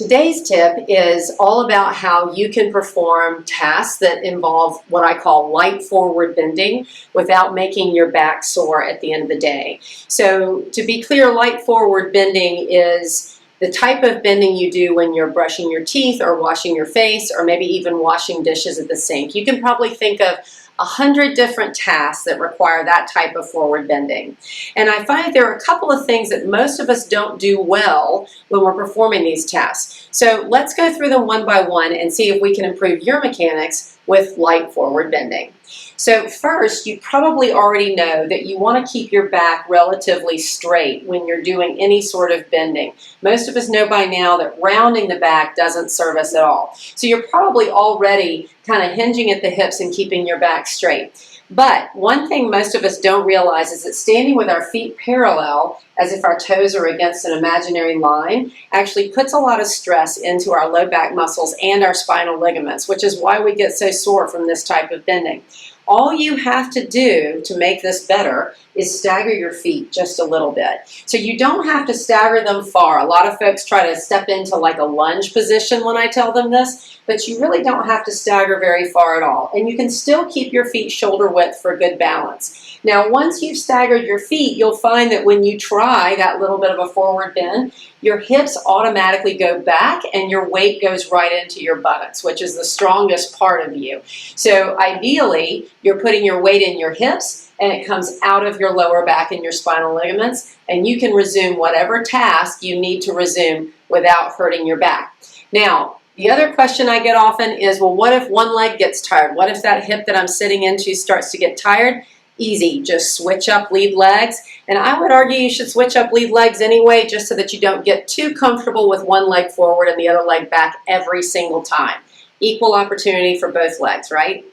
Today's tip is all about how you can perform tasks that involve what I call light forward bending without making your back sore at the end of the day. So to be clear, light forward bending is the type of bending you do when you're brushing your teeth or washing your face or maybe even washing dishes at the sink. You can probably think of 100 different tasks that require that type of forward bending. And I find that there are a couple of things that most of us don't do well when we're performing these tasks. So let's go through them one by one and see if we can improve your mechanics with light forward bending. So first, you probably already know that you want to keep your back relatively straight when you're doing any sort of bending. Most of us know by now that rounding the back doesn't serve us at all. So you're probably already kind of hinging at the hips and keeping your back straight. But one thing most of us don't realize is that standing with our feet parallel, as if our toes are against an imaginary line, actually puts a lot of stress into our low back muscles and our spinal ligaments, which is why we get so sore from this type of bending. All you have to do to make this better is stagger your feet just a little bit. So you don't have to stagger them far. A lot of folks try to step into like a lunge position when I tell them this, but you really don't have to stagger very far at all. And you can still keep your feet shoulder width for good balance. Now, once you've staggered your feet, you'll find that when you try that little bit of a forward bend, your hips automatically go back and your weight goes right into your buttocks, which is the strongest part of you. So ideally, you're putting your weight in your hips and it comes out of your lower back and your spinal ligaments, and you can resume whatever task you need to resume without hurting your back. Now, the other question I get often is, well, what if one leg gets tired? What if that hip that I'm sitting into starts to get tired? Easy, just switch up lead legs. And I would argue you should switch up lead legs anyway, just so that you don't get too comfortable with one leg forward and the other leg back every single time. Equal opportunity for both legs, right?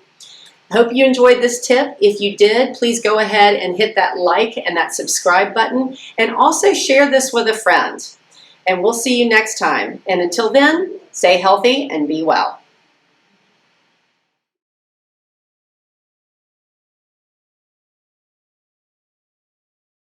I hope you enjoyed this tip. If you did, please go ahead and hit that like and that subscribe button, and also share this with a friend. And we'll see you next time. And until then, stay healthy and be well.